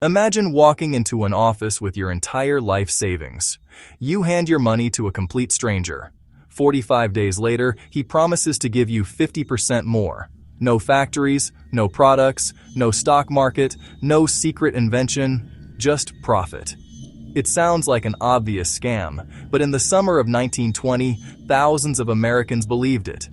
Imagine walking into an office with your entire life savings. You hand your money to a complete stranger. 45 days later, he promises to give you 50% more. No factories, no products, no stock market, no secret invention, just profit. It sounds like an obvious scam, but in the summer of 1920, thousands of Americans believed it.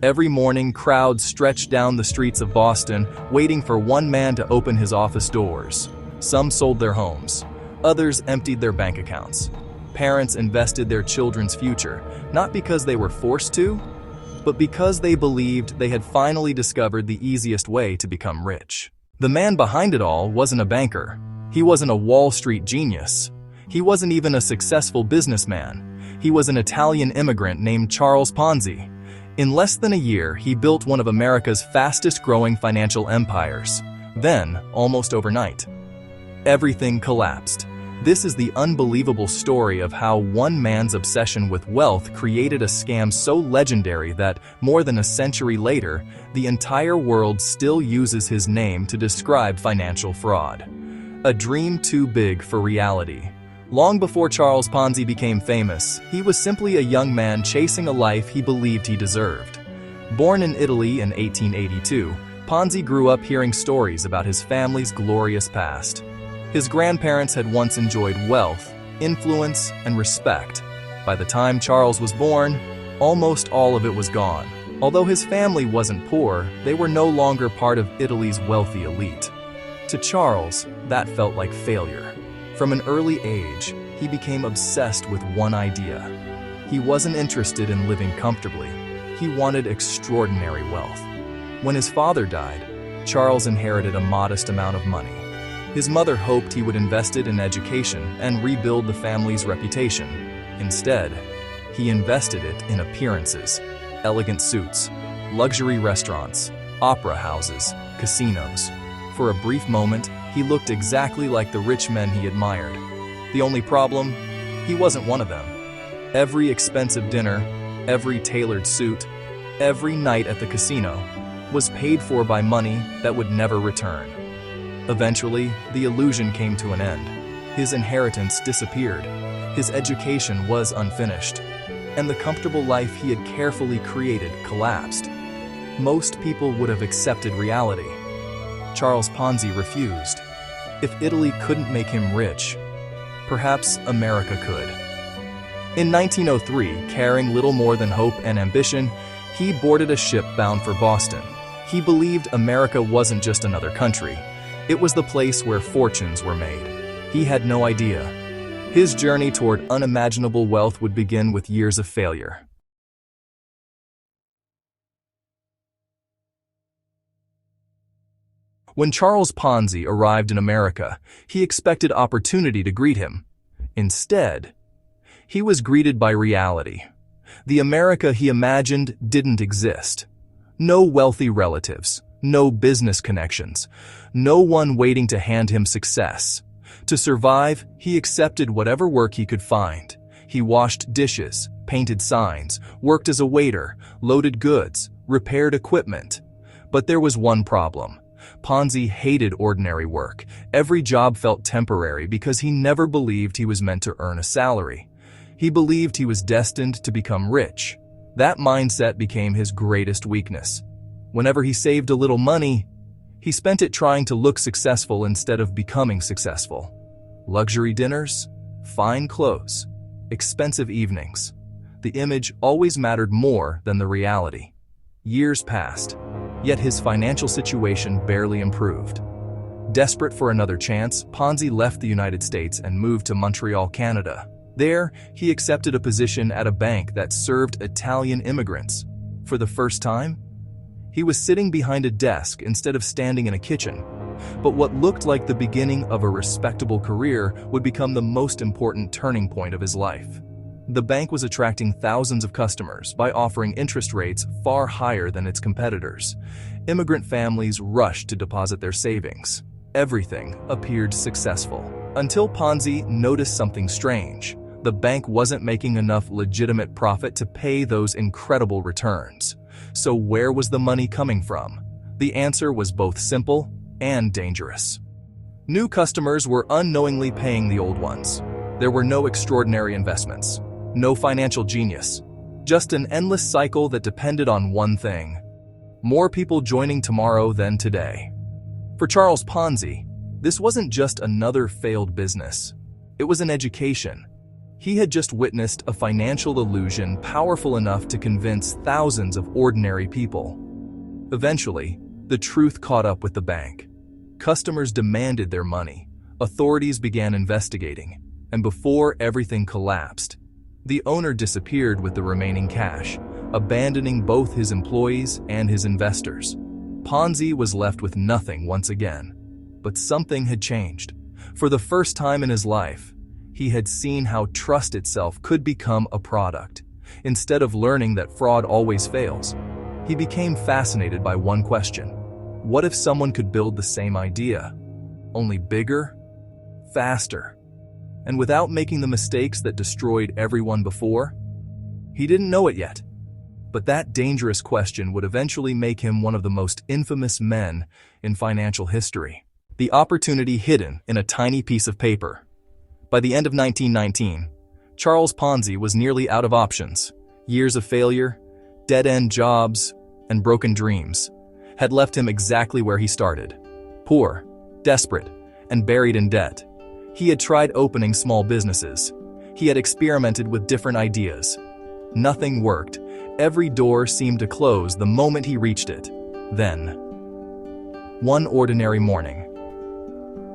Every morning, crowds stretched down the streets of Boston, waiting for one man to open his office doors. Some sold their homes. Others emptied their bank accounts. Parents invested their children's future, not because they were forced to, but because they believed they had finally discovered the easiest way to become rich. The man behind it all wasn't a banker. He wasn't a Wall Street genius. He wasn't even a successful businessman. He was an Italian immigrant named Charles Ponzi. In less than a year, he built one of America's fastest-growing financial empires. Then, almost overnight, everything collapsed. This is the unbelievable story of how one man's obsession with wealth created a scam so legendary that, more than a century later, the entire world still uses his name to describe financial fraud. A dream too big for reality. Long before Charles Ponzi became famous, he was simply a young man chasing a life he believed he deserved. Born in Italy in 1882, Ponzi grew up hearing stories about his family's glorious past. His grandparents had once enjoyed wealth, influence, and respect. By the time Charles was born, almost all of it was gone. Although his family wasn't poor, they were no longer part of Italy's wealthy elite. To Charles, that felt like failure. From an early age, he became obsessed with one idea. He wasn't interested in living comfortably. He wanted extraordinary wealth. When his father died, Charles inherited a modest amount of money. His mother hoped he would invest it in education and rebuild the family's reputation. Instead, he invested it in appearances, elegant suits, luxury restaurants, opera houses, casinos. For a brief moment, he looked exactly like the rich men he admired. The only problem? He wasn't one of them. Every expensive dinner, every tailored suit, every night at the casino was paid for by money that would never return. Eventually, the illusion came to an end. His inheritance disappeared. His education was unfinished. And the comfortable life he had carefully created collapsed. Most people would have accepted reality. Charles Ponzi refused. If Italy couldn't make him rich, perhaps America could. In 1903, carrying little more than hope and ambition, he boarded a ship bound for Boston. He believed America wasn't just another country. It was the place where fortunes were made. He had no idea. His journey toward unimaginable wealth would begin with years of failure. When Charles Ponzi arrived in America, he expected opportunity to greet him. Instead, he was greeted by reality. The America he imagined didn't exist. No wealthy relatives, no business connections, no one waiting to hand him success. To survive, he accepted whatever work he could find. He washed dishes, painted signs, worked as a waiter, loaded goods, repaired equipment. But there was one problem. Ponzi hated ordinary work. Every job felt temporary because he never believed he was meant to earn a salary. He believed he was destined to become rich. That mindset became his greatest weakness. Whenever he saved a little money, he spent it trying to look successful instead of becoming successful. Luxury dinners, fine clothes, expensive evenings. The image always mattered more than the reality. Years passed, yet his financial situation barely improved. Desperate for another chance, Ponzi left the United States and moved to Montreal, Canada. There, he accepted a position at a bank that served Italian immigrants. For the first time, he was sitting behind a desk instead of standing in a kitchen. But what looked like the beginning of a respectable career would become the most important turning point of his life. The bank was attracting thousands of customers by offering interest rates far higher than its competitors. Immigrant families rushed to deposit their savings. Everything appeared successful. Until Ponzi noticed something strange. The bank wasn't making enough legitimate profit to pay those incredible returns. So where was the money coming from? The answer was both simple and dangerous. New customers were unknowingly paying the old ones. There were no extraordinary investments, no financial genius, just an endless cycle that depended on one thing: more people joining tomorrow than today. For Charles Ponzi, this wasn't just another failed business. It was an education. He had just witnessed a financial illusion powerful enough to convince thousands of ordinary people. Eventually, the truth caught up with the bank. Customers demanded their money. Authorities began investigating, and before everything collapsed, the owner disappeared with the remaining cash, abandoning both his employees and his investors. Ponzi was left with nothing once again. But something had changed. For the first time in his life, he had seen how trust itself could become a product. Instead of learning that fraud always fails, he became fascinated by one question: what if someone could build the same idea, only bigger, faster, and without making the mistakes that destroyed everyone before? He didn't know it yet, but that dangerous question would eventually make him one of the most infamous men in financial history. The opportunity hidden in a tiny piece of paper. By the end of 1919, Charles Ponzi was nearly out of options. Years of failure, dead-end jobs, and broken dreams had left him exactly where he started: poor, desperate, and buried in debt. He had tried opening small businesses. He had experimented with different ideas. Nothing worked. Every door seemed to close the moment he reached it. Then, one ordinary morning,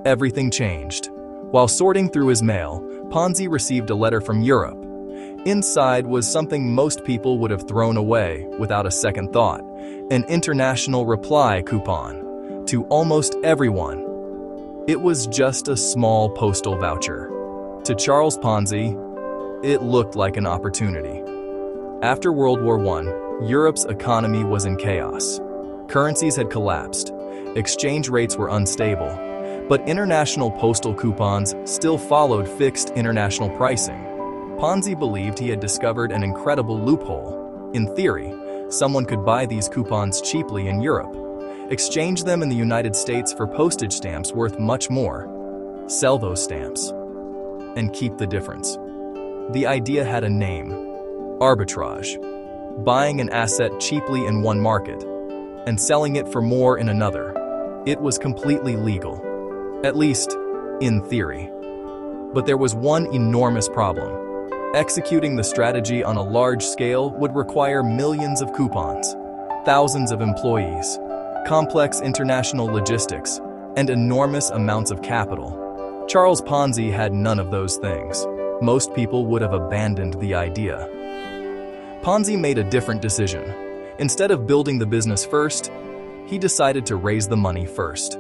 everything changed. While sorting through his mail, Ponzi received a letter from Europe. Inside was something most people would have thrown away without a second thought: an international reply coupon to almost everyone. It was just a small postal voucher. To Charles Ponzi, it looked like an opportunity. After World War I, Europe's economy was in chaos. Currencies had collapsed. Exchange rates were unstable. But international postal coupons still followed fixed international pricing. Ponzi believed he had discovered an incredible loophole. In theory, someone could buy these coupons cheaply in Europe, exchange them in the United States for postage stamps worth much more, sell those stamps, and keep the difference. The idea had a name: arbitrage. Buying an asset cheaply in one market and selling it for more in another. It was completely legal. At least, in theory. But there was one enormous problem. Executing the strategy on a large scale would require millions of coupons, thousands of employees, complex international logistics, and enormous amounts of capital. Charles Ponzi had none of those things. Most people would have abandoned the idea. Ponzi made a different decision. Instead of building the business first, he decided to raise the money first.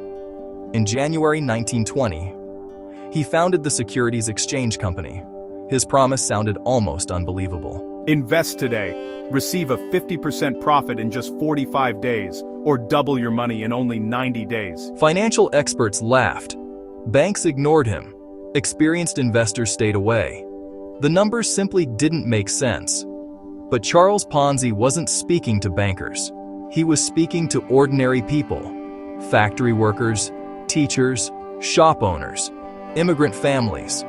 In January 1920, he founded the Securities Exchange Company. His promise sounded almost unbelievable. Invest today. Receive a 50% profit in just 45 days, or double your money in only 90 days. Financial experts laughed. Banks ignored him. Experienced investors stayed away. The numbers simply didn't make sense. But Charles Ponzi wasn't speaking to bankers. He was speaking to ordinary people: factory workers, teachers, shop owners, immigrant families,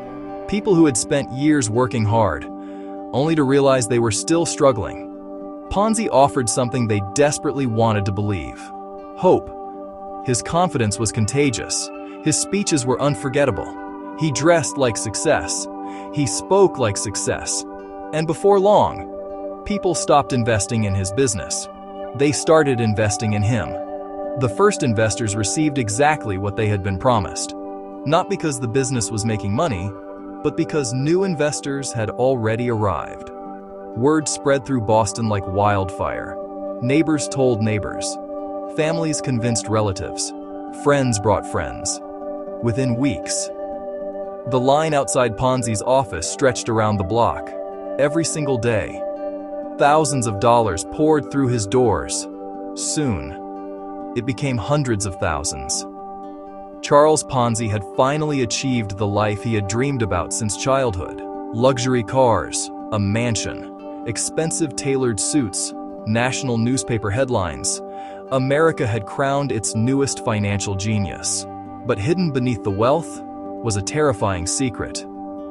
people who had spent years working hard, only to realize they were still struggling. Ponzi offered something they desperately wanted to believe: hope. His confidence was contagious. His speeches were unforgettable. He dressed like success. He spoke like success. And before long, people stopped investing in his business. They started investing in him. The first investors received exactly what they had been promised. Not because the business was making money, but because new investors had already arrived. Word spread through Boston like wildfire. Neighbors told neighbors. Families convinced relatives. Friends brought friends. Within weeks, the line outside Ponzi's office stretched around the block. Every single day, thousands of dollars poured through his doors. Soon, it became hundreds of thousands. Charles Ponzi had finally achieved the life he had dreamed about since childhood. Luxury cars, a mansion, expensive tailored suits, national newspaper headlines. America had crowned its newest financial genius. But hidden beneath the wealth was a terrifying secret.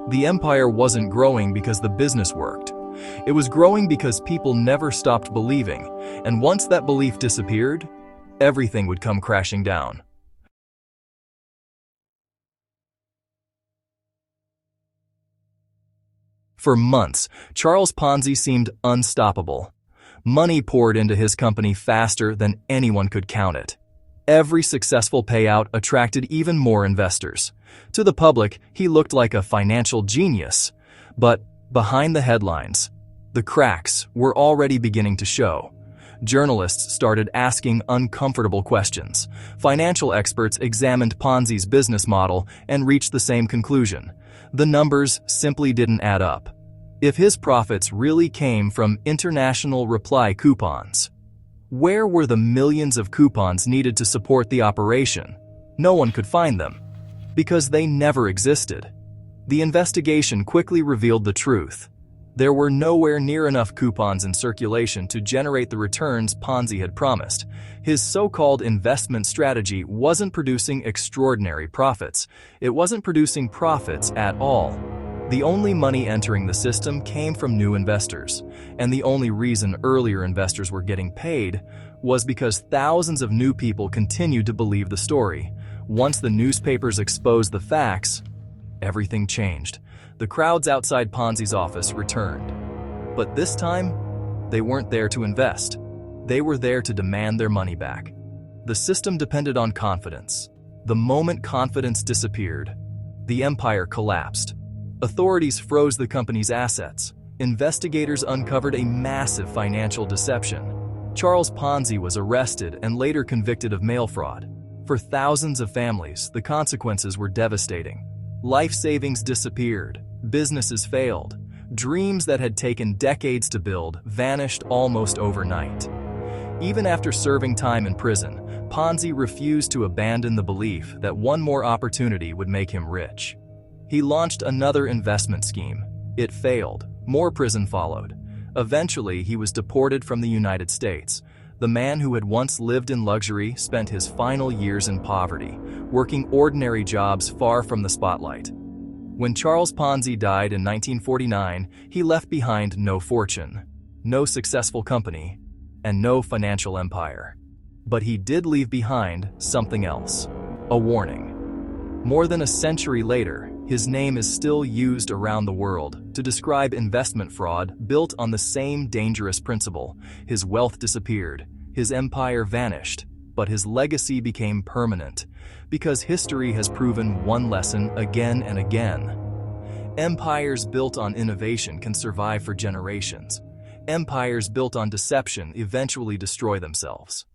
The empire wasn't growing because the business worked. It was growing because people never stopped believing, and once that belief disappeared, everything would come crashing down. For months, Charles Ponzi seemed unstoppable. Money poured into his company faster than anyone could count it. Every successful payout attracted even more investors. To the public, he looked like a financial genius. But behind the headlines, the cracks were already beginning to show. Journalists started asking uncomfortable questions. Financial experts examined Ponzi's business model and reached the same conclusion. The numbers simply didn't add up. If his profits really came from international reply coupons, where were the millions of coupons needed to support the operation? No one could find them, because they never existed. The investigation quickly revealed the truth. There were nowhere near enough coupons in circulation to generate the returns Ponzi had promised. His so-called investment strategy wasn't producing extraordinary profits. It wasn't producing profits at all. The only money entering the system came from new investors, and the only reason earlier investors were getting paid was because thousands of new people continued to believe the story. Once the newspapers exposed the facts, everything changed. The crowds outside Ponzi's office returned. But this time, they weren't there to invest. They were there to demand their money back. The system depended on confidence. The moment confidence disappeared, the empire collapsed. Authorities froze the company's assets. Investigators uncovered a massive financial deception. Charles Ponzi was arrested and later convicted of mail fraud. For thousands of families, the consequences were devastating. Life savings disappeared. Businesses failed. Dreams that had taken decades to build vanished almost overnight. Even after serving time in prison, Ponzi refused to abandon the belief that one more opportunity would make him rich. He launched another investment scheme. It failed. More prison followed. Eventually, he was deported from the United States. The man who had once lived in luxury spent his final years in poverty, working ordinary jobs far from the spotlight. When Charles Ponzi died in 1949, he left behind no fortune, no successful company, and no financial empire. But he did leave behind something else, a warning. More than a century later, his name is still used around the world to describe investment fraud built on the same dangerous principle. His wealth disappeared, his empire vanished, but his legacy became permanent, because history has proven one lesson again and again. Empires built on innovation can survive for generations. Empires built on deception eventually destroy themselves.